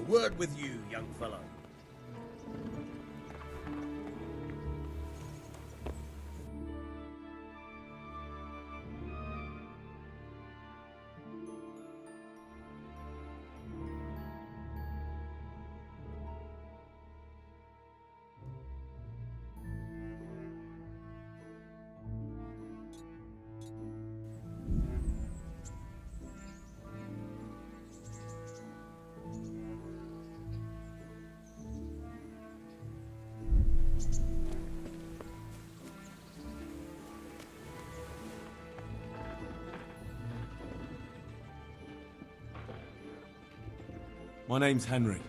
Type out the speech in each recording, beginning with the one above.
word with you, young fellow. My name's Henry.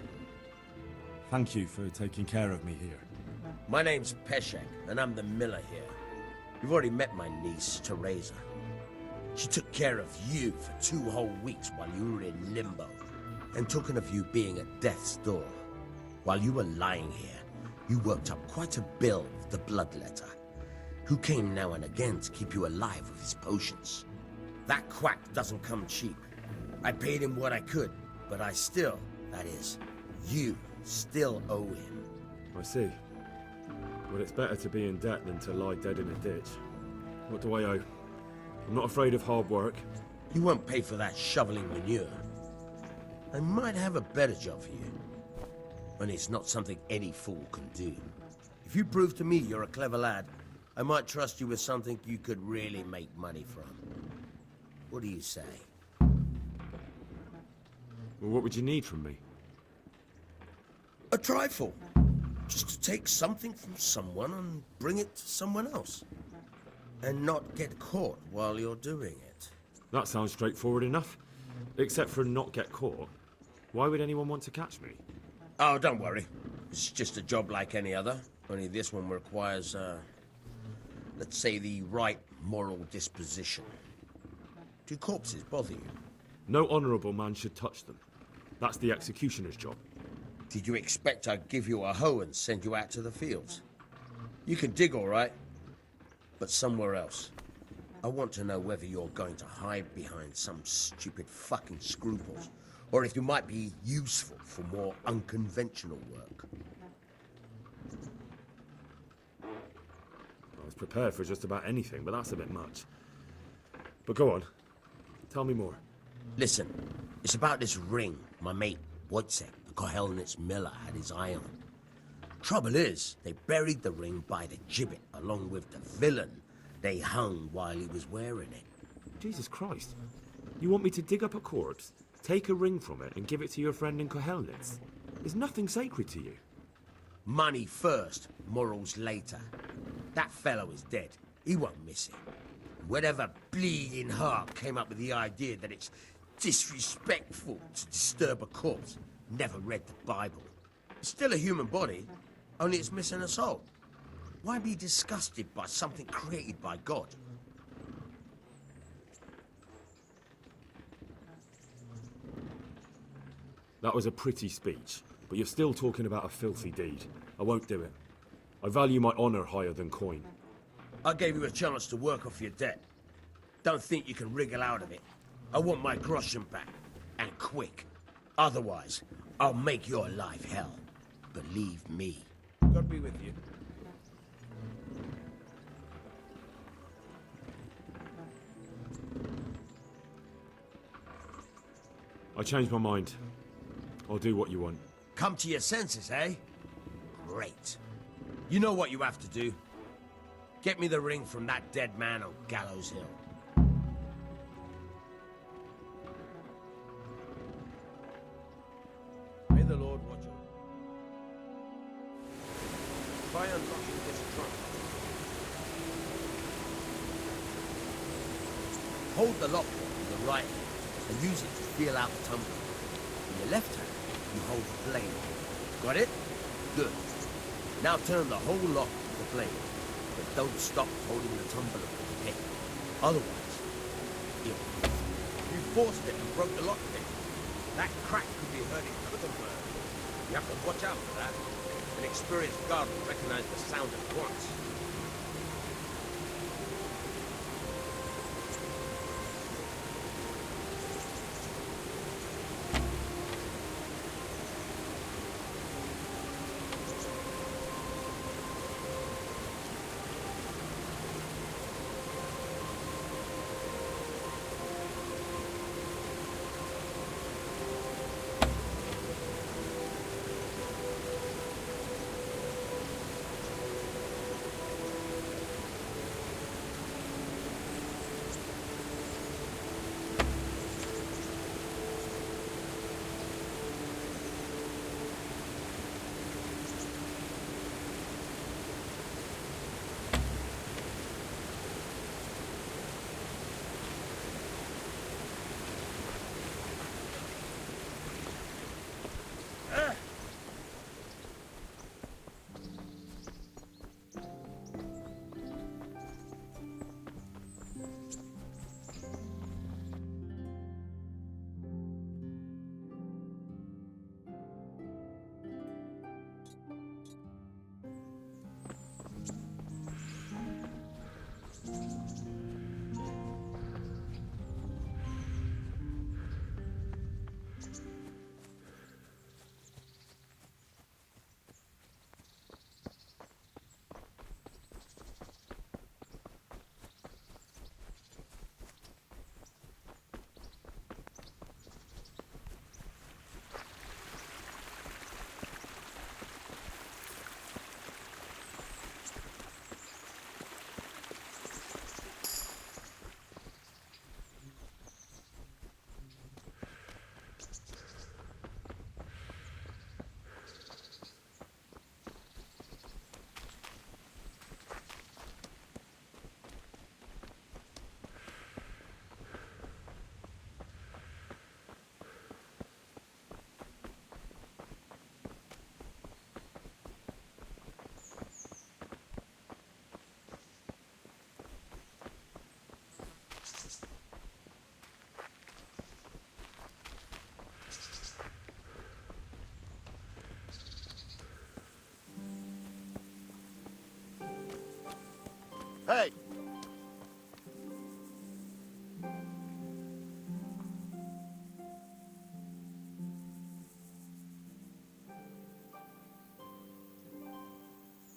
Thank you for taking care of me here. My name's Peshek, and I'm the miller here. You've already met my niece, Teresa. She took care of you for 2 whole weeks while you were in limbo, and talking of you being at death's door. While you were lying here, you worked up quite a bill with the bloodletter, who came now and again to keep you alive with his potions. That quack doesn't come cheap. I paid him what I could, but I still, that is, you still owe him. I see. Well, it's better to be in debt than to lie dead in a ditch. What do I owe? I'm not afraid of hard work. You won't pay for that shoveling manure. I might have a better job for you. And it's not something any fool can do. If you prove to me you're a clever lad, I might trust you with something you could really make money from. What do you say? Well, what would you need from me? A trifle. Just to take something from someone and bring it to someone else. And not get caught while you're doing it. That sounds straightforward enough. Except for not get caught. Why would anyone want to catch me? Oh, don't worry. It's just a job like any other. Only this one requires, let's say, the right moral disposition. Do corpses bother you? No honourable man should touch them. That's the executioner's job. Did you expect I'd give you a hoe and send you out to the fields? You can dig all right, but somewhere else. I want to know whether you're going to hide behind some stupid fucking scruples, or if you might be useful for more unconventional work. I was prepared for just about anything, but that's a bit much. But go on. Tell me more. Listen, it's about this ring my mate Wojciech, the Kohelnitz miller, had his eye on. Trouble is, they buried the ring by the gibbet along with the villain they hung while he was wearing it. Jesus Christ. You want me to dig up a corpse, take a ring from it, and give it to your friend in Kohelnitz? There's nothing sacred to you. Money first, morals later. That fellow is dead. He won't miss it. Whatever bleeding heart came up with the idea that it's disrespectful to disturb a corpse never read the Bible. It's still a human body, only it's missing a soul. Why be disgusted by something created by God? That was a pretty speech, but you're still talking about a filthy deed. I won't do it. I value my honour higher than coin. I gave you a chance to work off your debt. Don't think you can wriggle out of it. I want my groschen back, and quick. Otherwise, I'll make your life hell. Believe me. God be with you. I changed my mind. I'll do what you want. Come to your senses, eh? Great. You know what you have to do. Get me the ring from that dead man on Gallows Hill. May the Lord watch you. Try unlocking this trunk. Hold the lock with the right hand and use it to feel out the tumbler. In your left hand, you hold the blade. Got it? Good. Now turn the whole lock with the blade, but don't stop holding the tumbler with the pin. Otherwise, you forced it and broke the lock pin. That crack could be hurting Gutenberg. You have to watch out for that. An experienced guard will recognize the sound at once.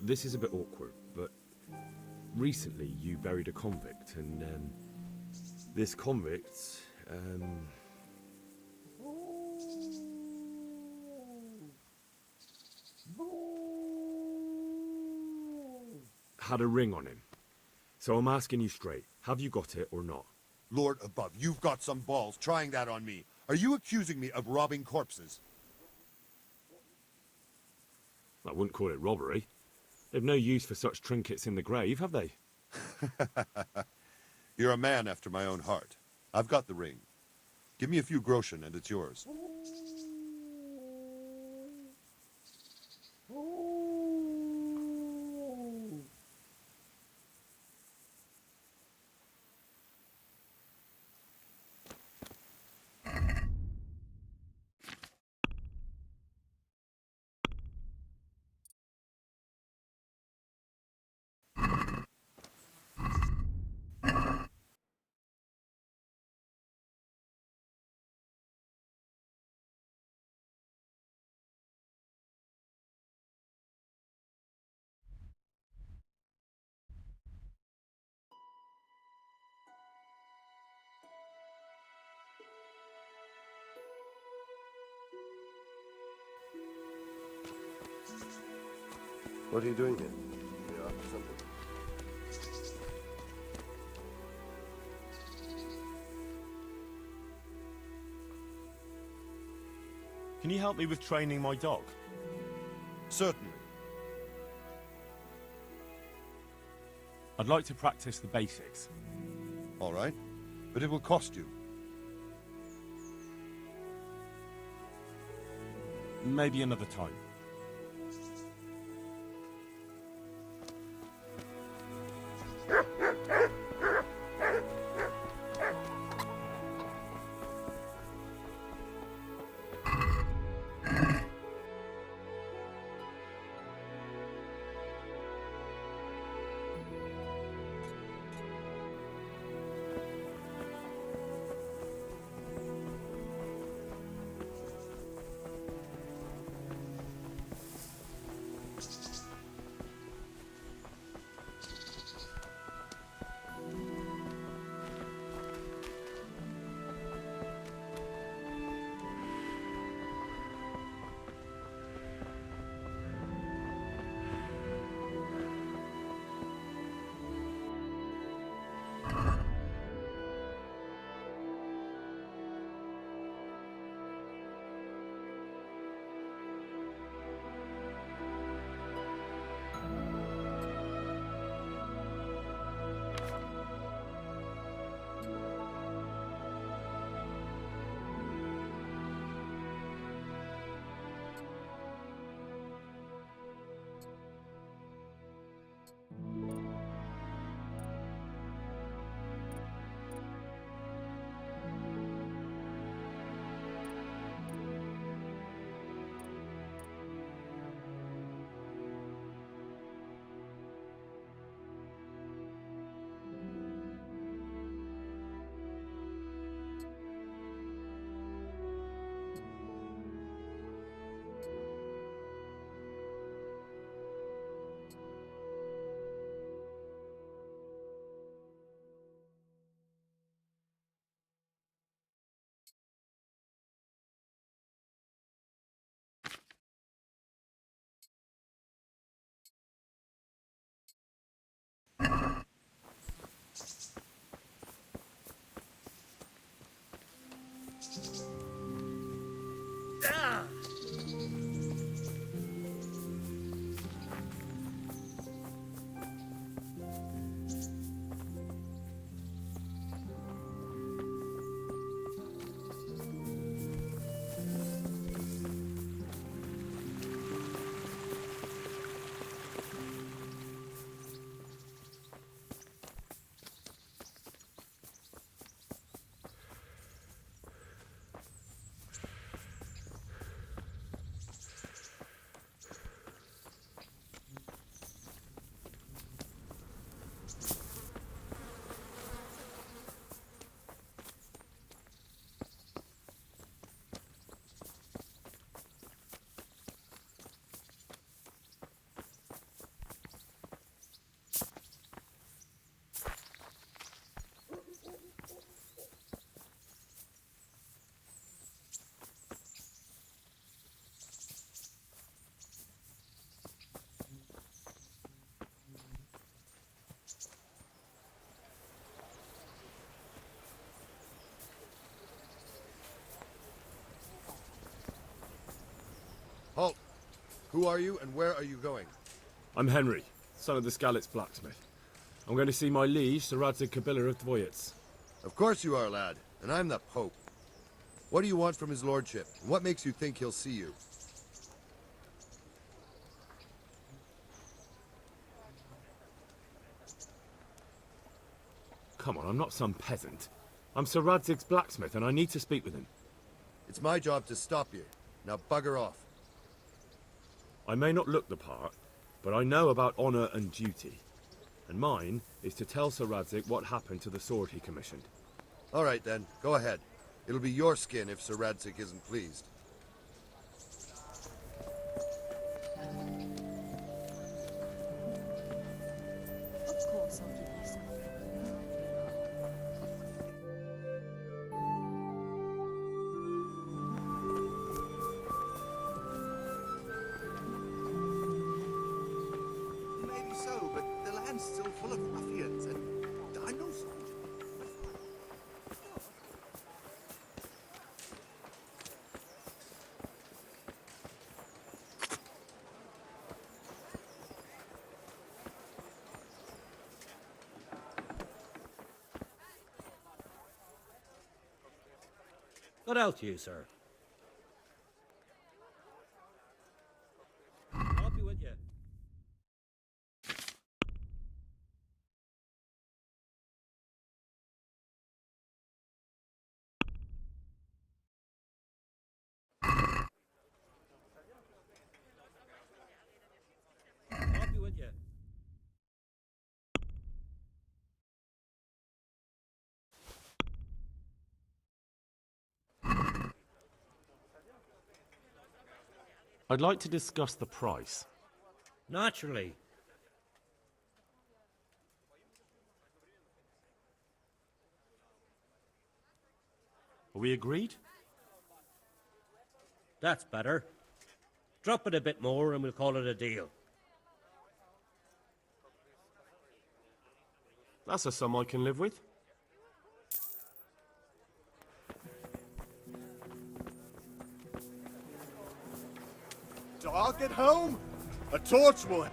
this is a bit awkward, but recently you buried a convict, and this convict had a ring on him. So I'm asking you straight, have you got it or not? Lord above, you've got some balls trying that on me. Are you accusing me of robbing corpses? I wouldn't call it robbery. They've no use for such trinkets in the grave, have they? You're a man after my own heart. I've got the ring. Give me a few groschen and it's yours. What are you doing here? You're after something. Can you help me with training my dog? Certainly. I'd like to practice the basics. All right. But it will cost you. Maybe another time. Who are you, and where are you going? I'm Henry, son of the Skalitz blacksmith. I'm going to see my liege, Sir Radzig Kabiller of Dvoyitz. Of course you are, lad. And I'm the Pope. What do you want from his lordship? And what makes you think he'll see you? Come on, I'm not some peasant. I'm Sir Radzig's blacksmith, and I need to speak with him. It's my job to stop you. Now bugger off. I may not look the part, but I know about honor and duty. And mine is to tell Sir Radzig what happened to the sword he commissioned. All right, then. Go ahead. It'll be your skin if Sir Radzig isn't pleased. Of course I'll give you some. Maybe so, but the land's still full of ruffians, and I'm no soldier. What else, you, sir? I'll be with you. I'll be with you. I'd like to discuss the price. Naturally. Are we agreed? That's better. Drop it a bit more and we'll call it a deal. That's a sum I can live with. Dog at home? A torch will...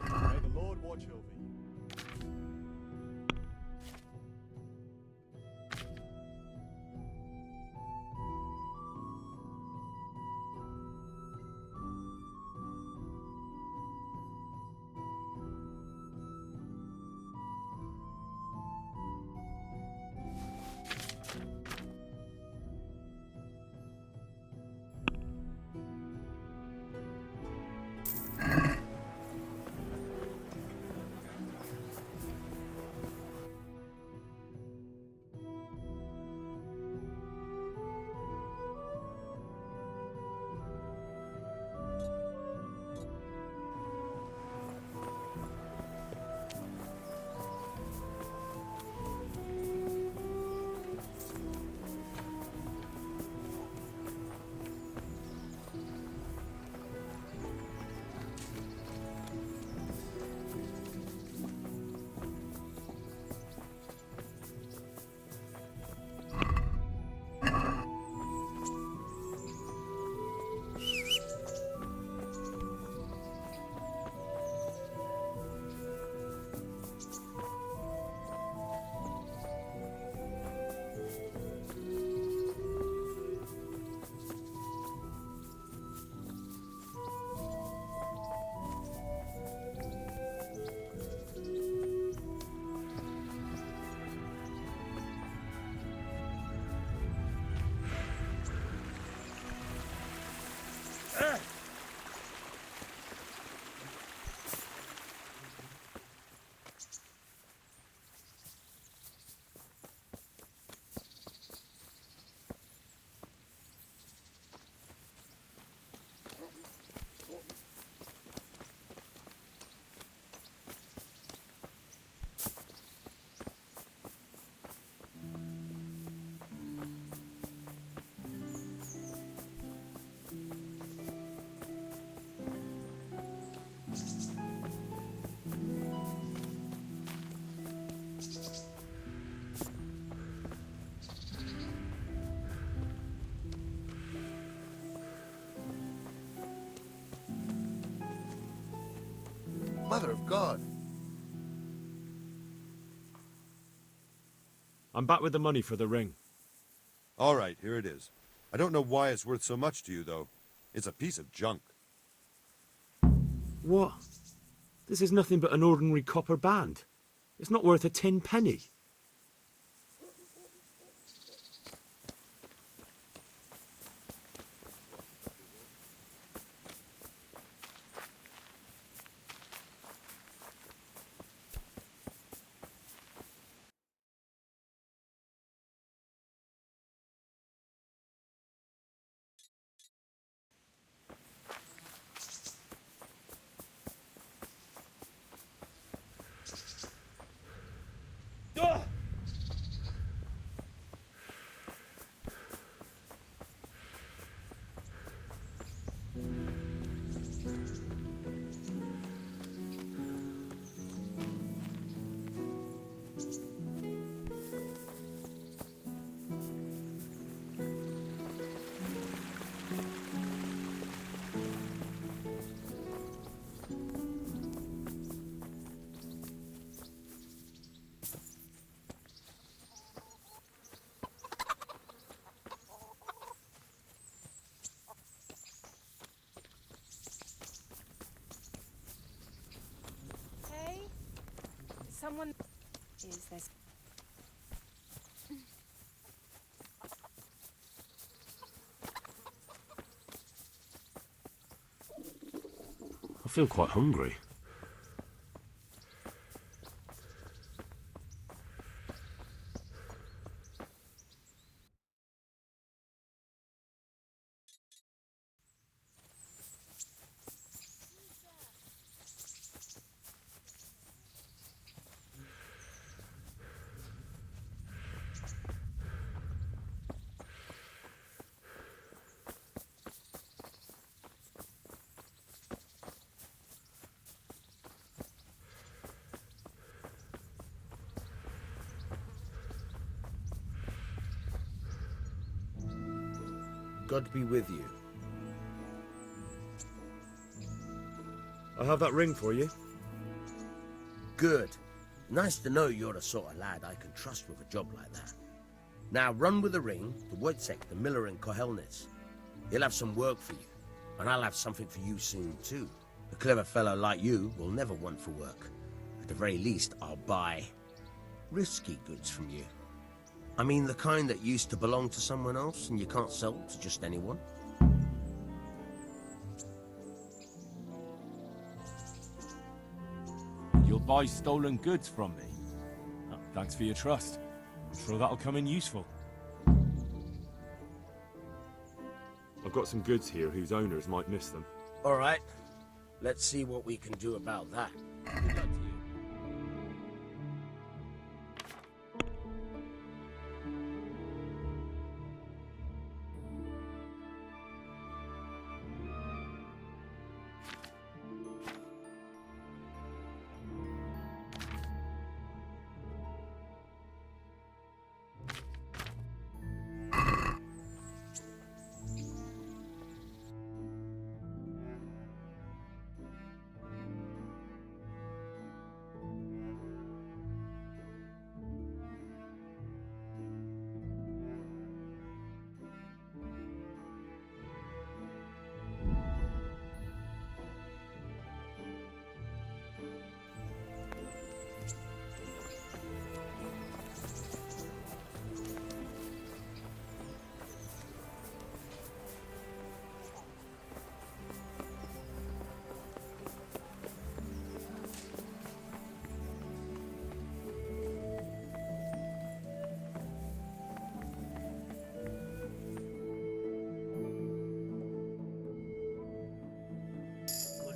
May the Lord watch over you. God. I'm back with the money for the ring. All right, here it is. I don't know why it's worth so much to you, though. It's a piece of junk. What? This is nothing but an ordinary copper band. It's not worth a 10 penny. Hey, someone is this? I feel quite hungry. God be with you. I have that ring for you. Good. Nice to know you're the sort of lad I can trust with a job like that. Now run with the ring to Wojciech, the miller in Kohelnitz. He'll have some work for you, and I'll have something for you soon too. A clever fellow like you will never want for work. At the very least, I'll buy risky goods from you. I mean the kind that used to belong to someone else and you can't sell to just anyone. You'll buy stolen goods from me? Oh, thanks for your trust. I'm sure that'll come in useful. I've got some goods here whose owners might miss them. All right, let's see what we can do about that. Good luck to you.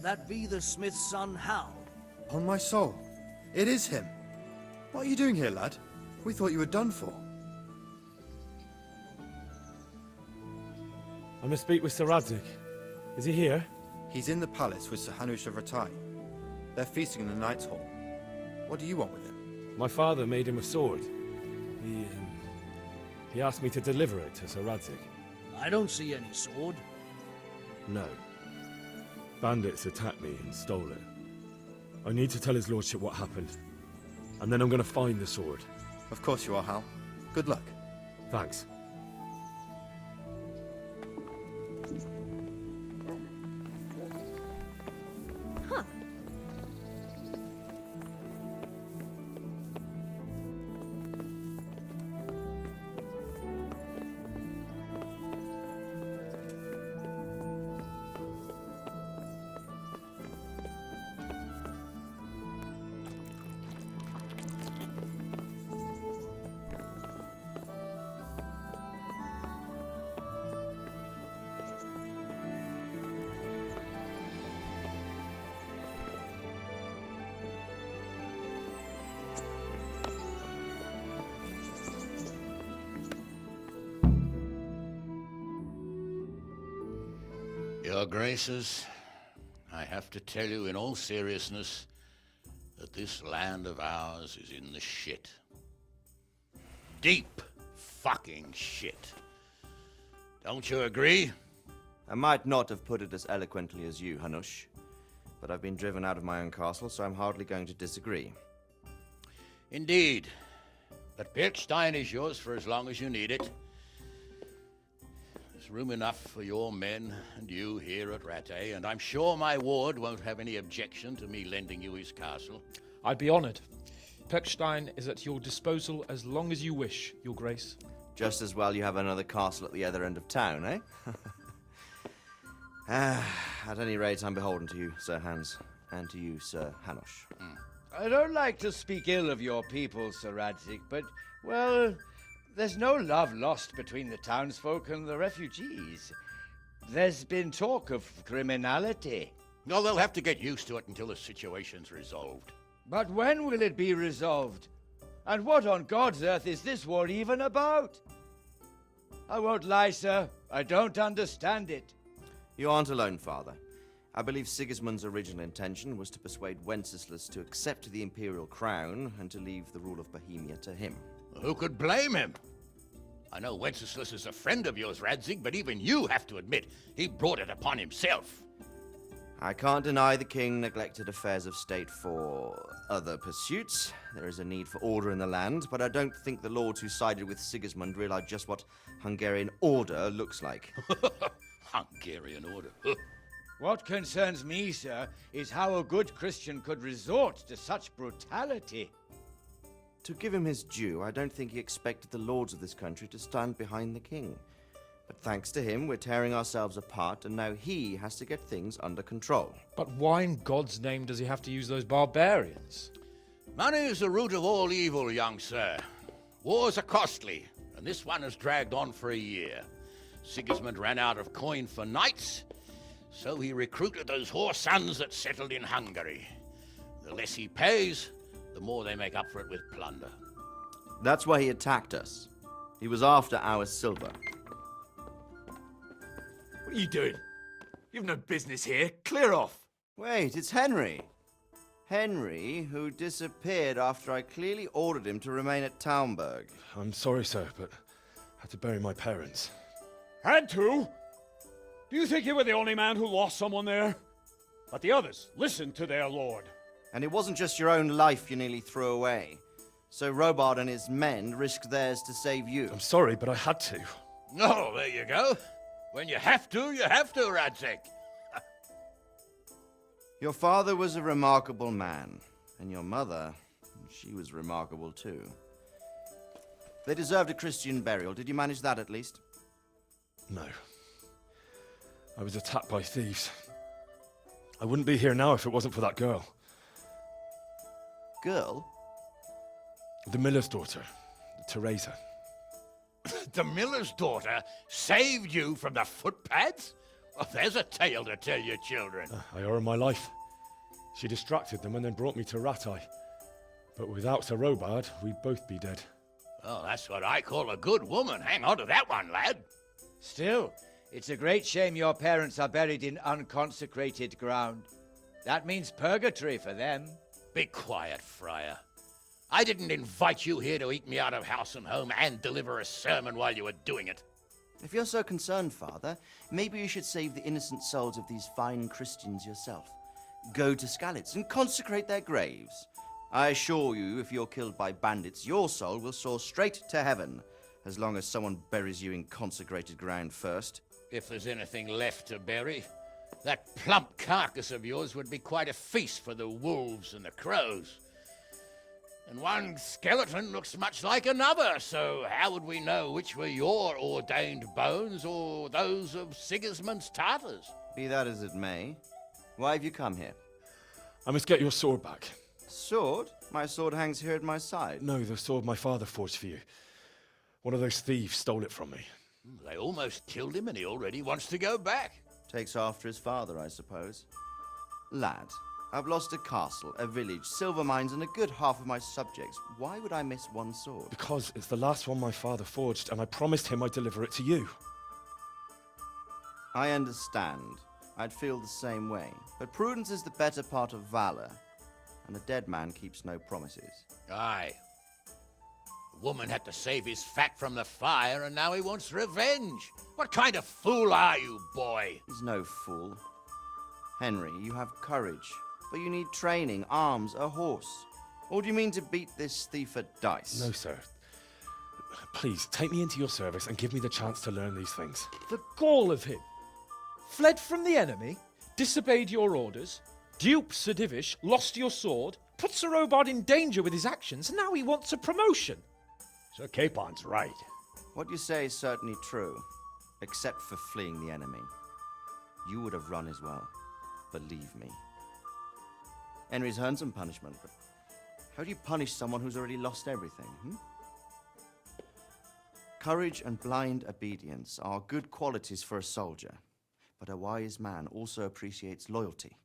Could that be the smith's son, Hal? On my soul, it is him. What are you doing here, lad? We thought you were done for. I must speak with Sir Radzig. Is he here? He's in the palace with Sir Hanush of Ratai. They're feasting in the Knight's Hall. What do you want with him? My father made him a sword. He asked me to deliver it to Sir Radzig. I don't see any sword. No. Bandits attacked me and stole it. I need to tell his lordship what happened. And then I'm going to find the sword. Of course you are, Hal. Good luck. Thanks. Your Graces, I have to tell you in all seriousness that this land of ours is in the shit. Deep fucking shit. Don't you agree? I might not have put it as eloquently as you, Hanush, but I've been driven out of my own castle, so I'm hardly going to disagree. Indeed. But Birkstein is yours for as long as you need it. There's room enough for your men and you here at Rattay, and I'm sure my ward won't have any objection to me lending you his castle. I'd be honored. Pechstein is at your disposal as long as you wish, Your Grace. Just as well you have another castle at the other end of town, eh? At any rate, I'm beholden to you, Sir Hans, and to you, Sir Hanush. I don't like to speak ill of your people, Sir Radzig, but, well, there's no love lost between the townsfolk and the refugees. There's been talk of criminality. No, they'll have to get used to it until the situation's resolved. But when will it be resolved? And what on God's earth is this war even about? I won't lie, sir. I don't understand it. You aren't alone, Father. I believe Sigismund's original intention was to persuade Wenceslas to accept the imperial crown and to leave the rule of Bohemia to him. Who could blame him? I know Wenceslas is a friend of yours, Radzig, but even you have to admit he brought it upon himself. I can't deny the king neglected affairs of state for other pursuits. There is a need for order in the land, but I don't think the lords who sided with Sigismund realized just what Hungarian order looks like. Hungarian order? What concerns me, sir, is how a good Christian could resort to such brutality. To give him his due, I don't think he expected the lords of this country to stand behind the king. But thanks to him, we're tearing ourselves apart, and now he has to get things under control. But why in God's name does he have to use those barbarians? Money is the root of all evil, young sir. Wars are costly, and this one has dragged on for a year. Sigismund ran out of coin for knights, so he recruited those whore sons that settled in Hungary. The less he pays, the more they make up for it with plunder. That's why he attacked us. He was after our silver. What are you doing? You've no business here. Clear off. Wait, it's Henry. Henry, who disappeared after I clearly ordered him to remain at Taunberg. I'm sorry, sir, but I had to bury my parents. Had to? Do you think you were the only man who lost someone there? But the others listened to their lord. And it wasn't just your own life you nearly threw away. So Robard and his men risked theirs to save you. I'm sorry, but I had to. Oh, there you go. When you have to, Radzig. Your father was a remarkable man, and your mother, she was remarkable too. They deserved a Christian burial. Did you manage that at least? No. I was attacked by thieves. I wouldn't be here now if it wasn't for that girl. Girl? The miller's daughter, Teresa. The miller's daughter saved you from the footpads? Oh, there's a tale to tell your children. I owe her my life. She distracted them and then brought me to Rattay. But without Sir Robard, we'd both be dead. Oh, that's what I call a good woman. Hang on to that one, lad. Still, it's a great shame your parents are buried in unconsecrated ground. That means purgatory for them. Be quiet, Friar. I didn't invite you here to eat me out of house and home and deliver a sermon while you were doing it. If you're so concerned, Father, maybe you should save the innocent souls of these fine Christians yourself. go to Skalitz and consecrate their graves. I assure you, if you're killed by bandits, your soul will soar straight to heaven, as long as someone buries you in consecrated ground first. If there's anything left to bury, that plump carcass of yours would be quite a feast for the wolves and the crows. And one skeleton looks much like another, so how would we know which were your ordained bones or those of Sigismund's Tartars? Be that as it may, why have you come here? I must get your sword back. Sword? My sword hangs here at my side. No, the sword my father forged for you. One of those thieves stole it from me. They almost killed him and he already wants to go back. Takes after his father, I suppose. Lad, I've lost a castle, a village, silver mines, and a good half of my subjects. Why would I miss one sword? Because it's the last one my father forged, and I promised him I'd deliver it to you. I understand. I'd feel the same way. But prudence is the better part of valor, and a dead man keeps no promises. Aye. The woman had to save his fat from the fire, and now he wants revenge. What kind of fool are you, boy? He's no fool. Henry, you have courage, but you need training, arms, a horse. Or do you mean to beat this thief at dice? No, sir. Please, take me into your service and give me the chance to learn these things. The gall of him! Fled from the enemy, disobeyed your orders, duped Sir Divish, lost your sword, put Sir Robard in danger with his actions, and now he wants a promotion. Sir Capon's right. What you say is certainly true, except for fleeing the enemy. You would have run as well, believe me. Henry's earned some punishment, but how do you punish someone who's already lost everything, Courage and blind obedience are good qualities for a soldier, but a wise man also appreciates loyalty,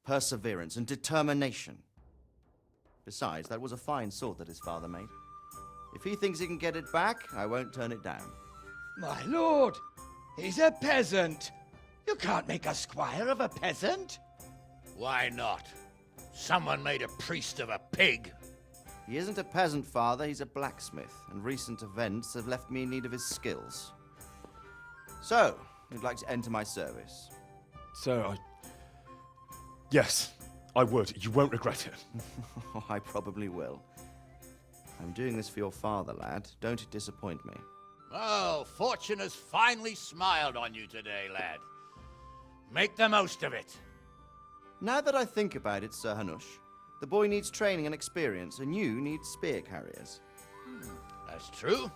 perseverance, and determination. Besides, that was a fine sword that his father made. If he thinks he can get it back, I won't turn it down. My lord, he's a peasant. You can't make a squire of a peasant. Why not? Someone made a priest of a pig. He isn't a peasant, father, he's a blacksmith, and recent events have left me in need of his skills. So, you'd like to enter my service? Sir, Yes, I would. You won't regret it. I probably will. I'm doing this for your father, lad. Don't disappoint me. Oh, fortune has finally smiled on you today, lad. Make the most of it. Now that I think about it, Sir Hanush, the boy needs training and experience, and you need spear carriers. That's true.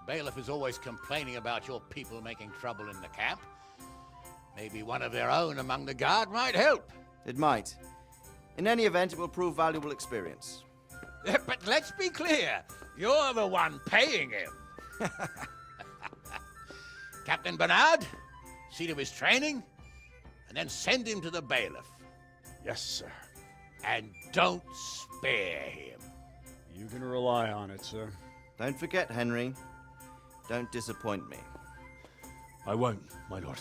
The bailiff is always complaining about your people making trouble in the camp. Maybe one of their own among the guard might help. It might. In any event, it will prove valuable experience. But let's be clear, you're the one paying him. Captain Bernard, see to his training, and then send him to the bailiff. Yes, sir. And don't spare him. You can rely on it, sir. Don't forget, Henry. Don't disappoint me. I won't, my lord.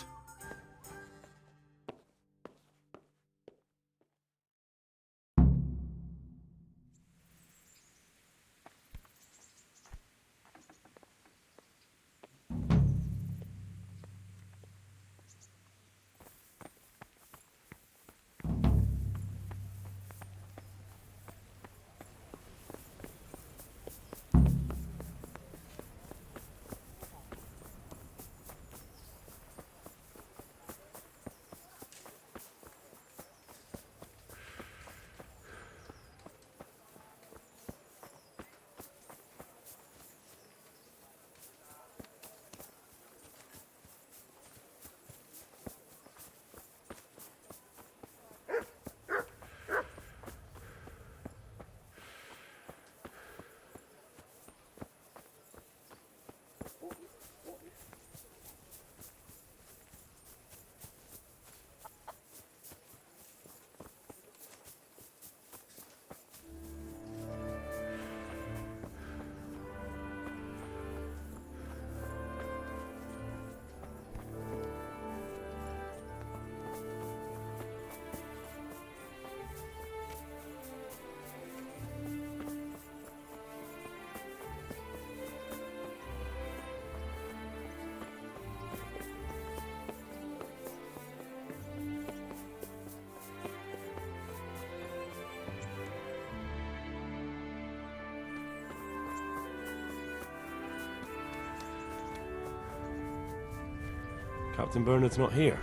Captain Bernard's not here.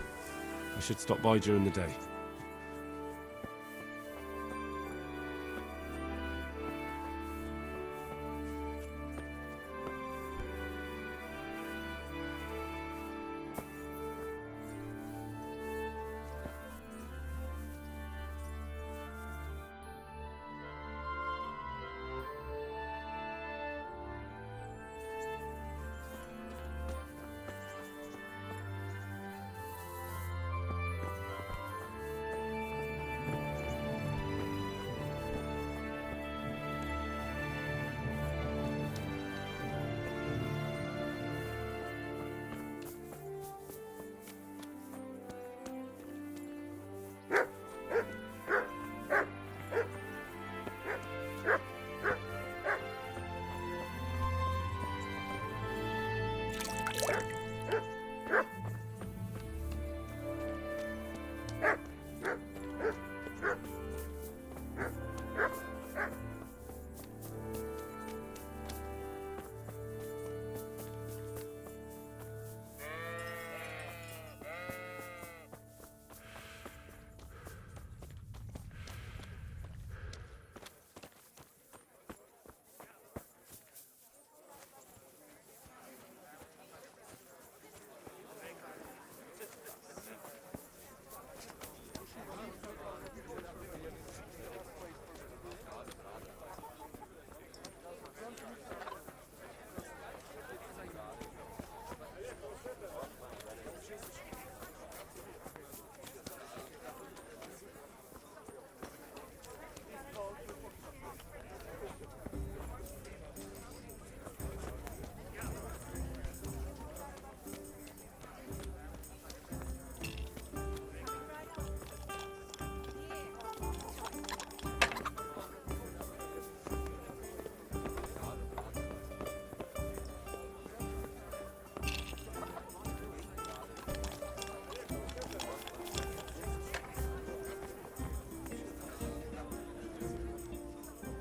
I should stop by during the day.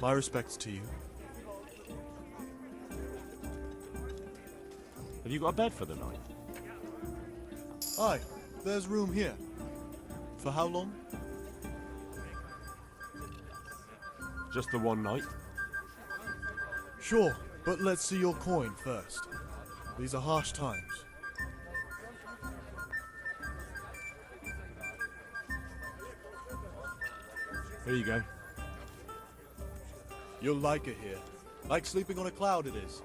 My respects to you. Have you got a bed for the night? Aye, there's room here. For how long? Just the one night? Sure, but let's see your coin first. These are harsh times. Here you go. You'll like it here. Like sleeping on a cloud it is.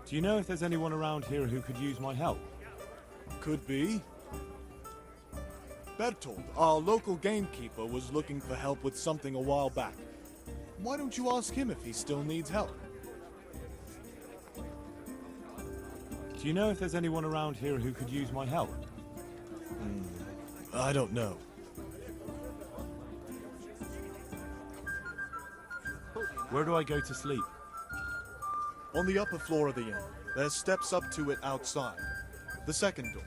Do you know if there's anyone around here who could use my help? Could be. Bertold, our local gamekeeper, was looking for help with something a while back. Why don't you ask him if he still needs help? Do you know if there's anyone around here who could use my help? I don't know. Where do I go to sleep? On the upper floor of the inn. There's steps up to it outside. The second door.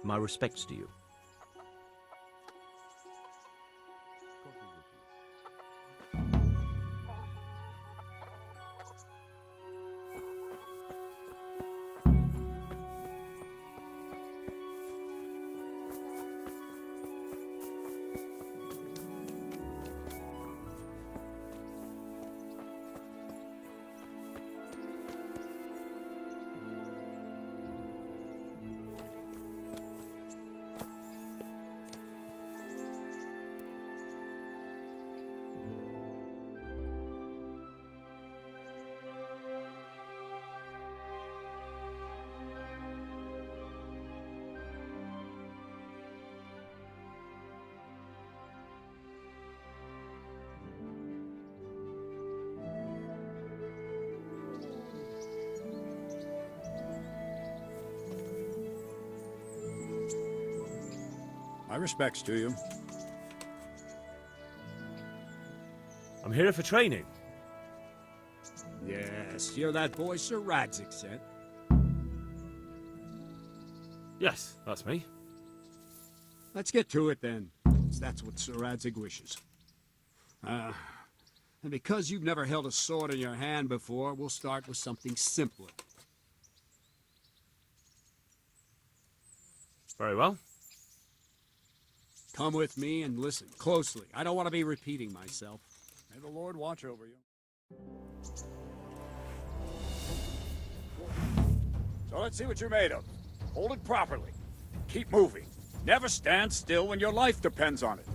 My respects to you. My respects to you. I'm here for training. Yes, you're that boy Sir Radzig sent. Yes, that's me. Let's get to it then, since that's what Sir Radzig wishes. And because you've never held a sword in your hand before, we'll start with something simpler. Very well. Come with me and listen closely. I don't want to be repeating myself. May the Lord watch over you. So let's see what you're made of. Hold it properly. Keep moving. Never stand still when your life depends on it.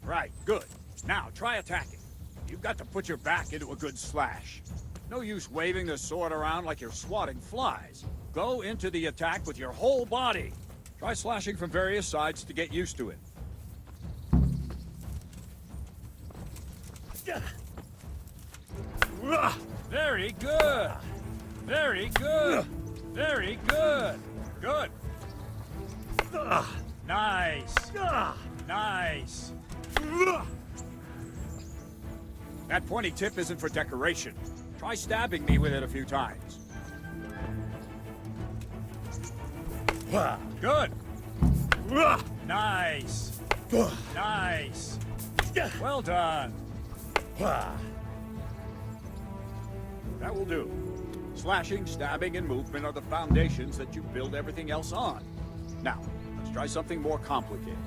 Right, good. Now, try attacking. You've got to put your back into a good slash. No use waving the sword around like you're swatting flies. Go into the attack with your whole body. Try slashing from various sides to get used to it. Very good. Very good. Very good. Good. Nice. Nice. That pointy tip isn't for decoration. Try stabbing me with it a few times. Good. Nice. Nice. Well done. That will do. Slashing, stabbing, and movement are the foundations that you build everything else on. Now, let's try something more complicated.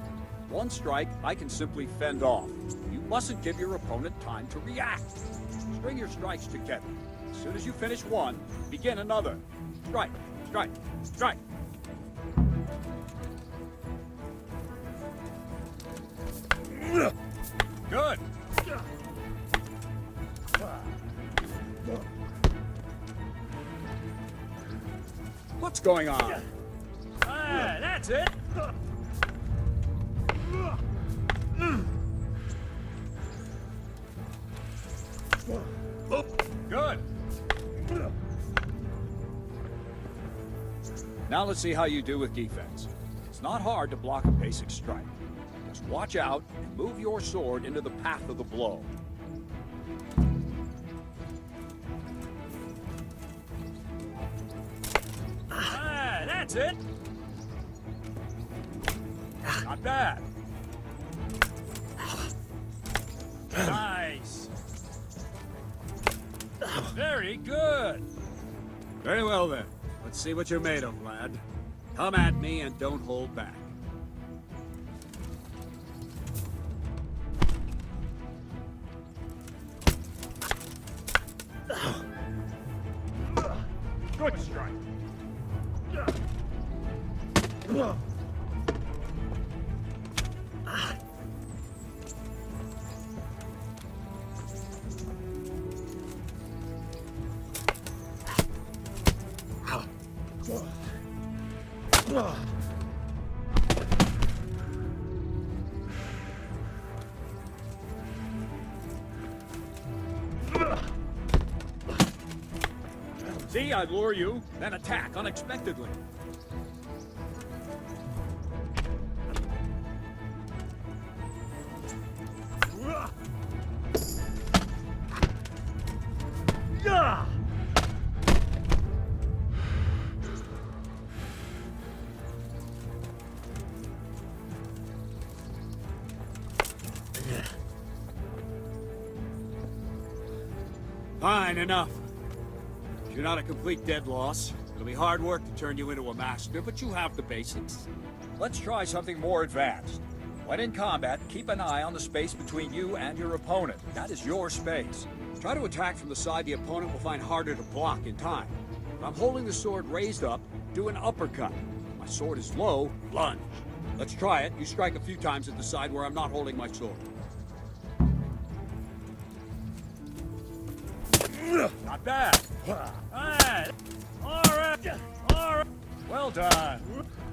One strike, I can simply fend off. You mustn't give your opponent time to react. String your strikes together. As soon as you finish one, begin another. Strike, strike, strike. Good. What's going on? Ah, that's it. Good. Now let's see how you do with defense. It's not hard to block a basic strike. Just watch out and move your sword into the path of the blow. Ah, that's it. Not bad. Nice. Very good. Very well then. Let's see what you're made of, lad. Come at me and don't hold back. Good strike. See, I lure you, then attack unexpectedly. Fine, enough. You're not a complete dead loss. It'll be hard work to turn you into a master, but you have the basics. Let's try something more advanced. When in combat, keep an eye on the space between you and your opponent. That is your space. Try to attack from the side the opponent will find harder to block in time. If I'm holding the sword raised up, do an uppercut. If my sword is low, lunge. Let's try it. You strike a few times at the side where I'm not holding my sword. Not bad. Alright. Alright. Alright. Well done.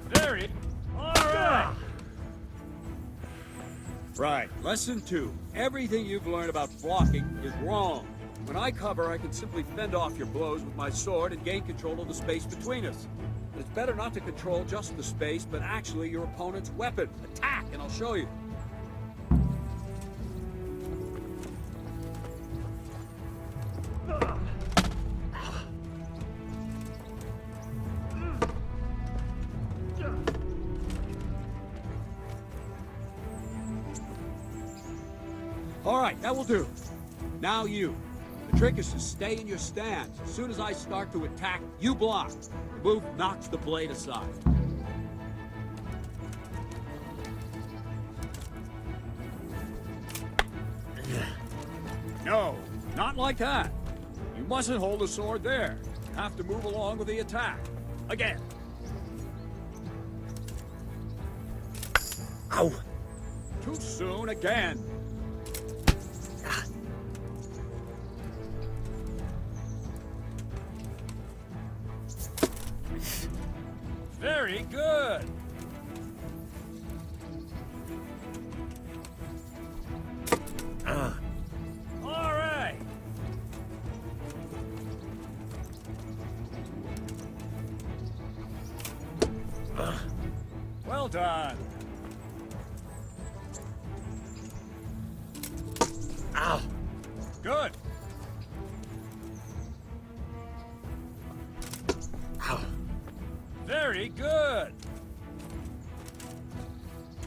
Very. Alright. Right. Lesson 2. Everything you've learned about blocking is wrong. When I cover, I can simply fend off your blows with my sword and gain control of the space between us. But it's better not to control just the space, but actually your opponent's weapon. Attack, and I'll show you. All right, that will do. Now you. The trick is to stay in your stance. As soon as I start to attack, you block. The move knocks the blade aside. No, not like that. You mustn't hold the sword there. You have to move along with the attack. Again. Ow! Too soon again. Very good. All right. Well done. Ow. Good. Ow. Very good.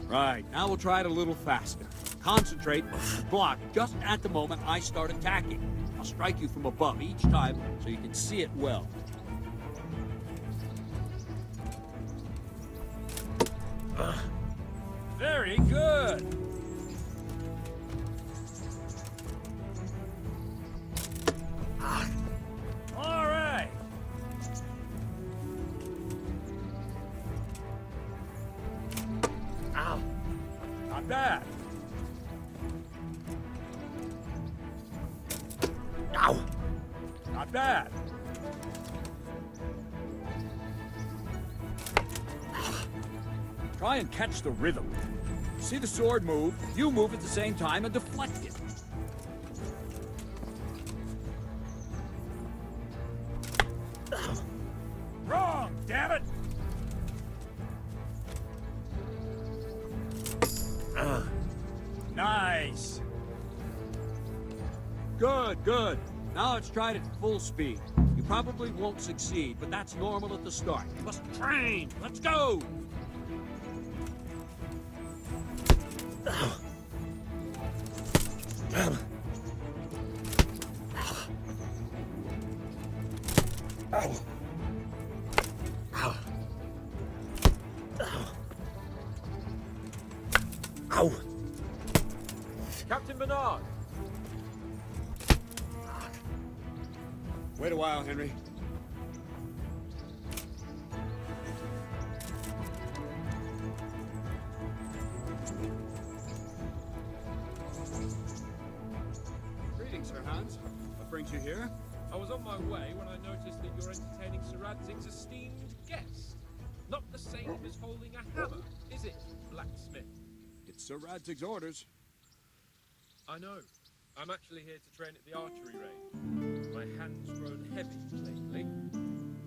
Right, now we'll try it a little faster. Concentrate, block just at the moment I start attacking. I'll strike you from above each time so you can see it well. Very good. All right. Ow. Not bad. Ow. Not bad. Try and catch the rhythm. See the sword move, you move at the same time and deflect it. Wrong, damn it! Nice. Good, good. Now let's try it at full speed. You probably won't succeed, but that's normal at the start. You must train. Let's go! Ow! Captain Bernard! Wait a while, Henry. Greetings, Sir Hans. What brings you here? I was on my way when I noticed that you're entertaining Sir Radzig's esteemed guest. Not the same as holding a hammer, is it, blacksmith? It's Sir Radzig's orders. I know. I'm actually here to train at the archery range. My hand's grown heavy lately.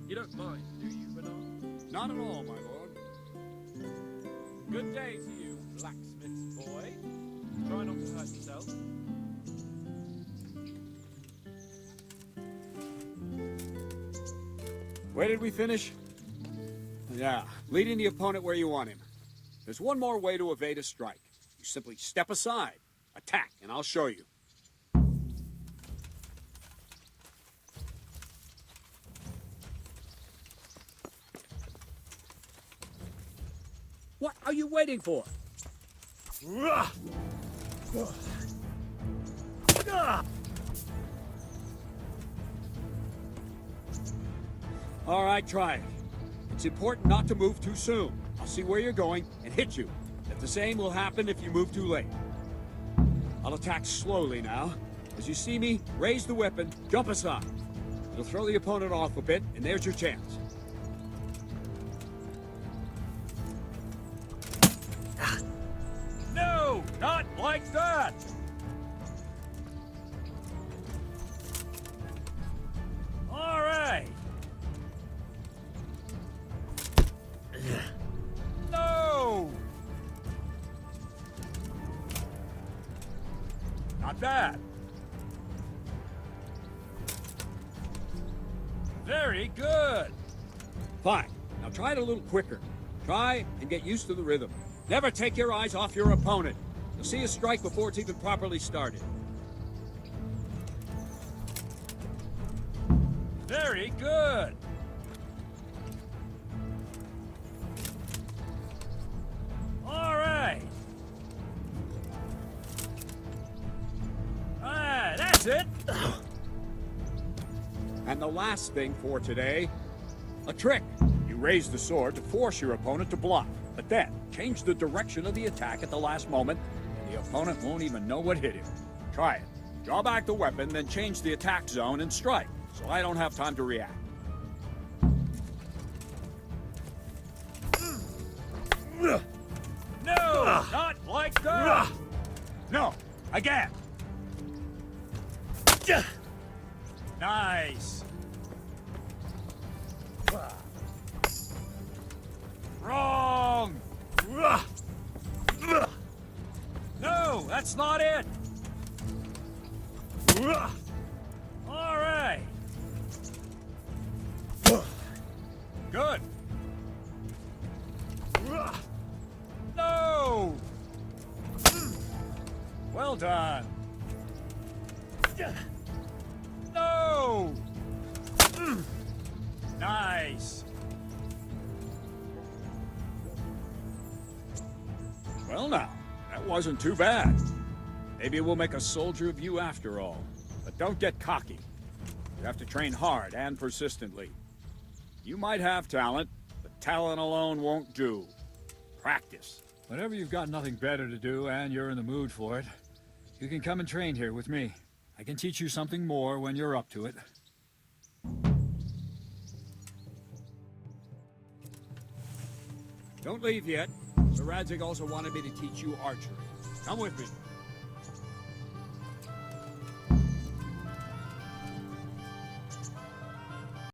You don't mind, do you, Bernard? Not at all, my lord. Good day to you, blacksmith's boy. Try not to hurt yourself. Where did we finish? Yeah, leading the opponent where you want him. There's one more way to evade a strike. You simply step aside, attack, and I'll show you. What are you waiting for? All right, try it. It's important not to move too soon. I'll see where you're going and hit you. If the same will happen if you move too late. I'll attack slowly now. As you see me, raise the weapon, jump aside. It'll throw the opponent off a bit, and there's your chance. No, not like that! All right. No! Not bad. Very good. Fine. Now try it a little quicker. Try and get used to the rhythm. Never take your eyes off your opponent. You'll see a strike before it's even properly started. Very good. All right. That's it. And the last thing for today, a trick. You raise the sword to force your opponent to block, but then change the direction of the attack at the last moment, and the opponent won't even know what hit him. Try it. Draw back the weapon, then change the attack zone and strike, so I don't have time to react. No, not like that. No, again. Nice. Wrong. No, that's not it. All right. Good. No. Well done. No. Nice. Well now, that wasn't too bad. Maybe we'll make a soldier of you after all. But don't get cocky. You have to train hard and persistently. You might have talent, but talent alone won't do. Practice. Whenever you've got nothing better to do and you're in the mood for it, you can come and train here with me. I can teach you something more when you're up to it. Don't leave yet. Sir Radzig also wanted me to teach you archery. Come with me.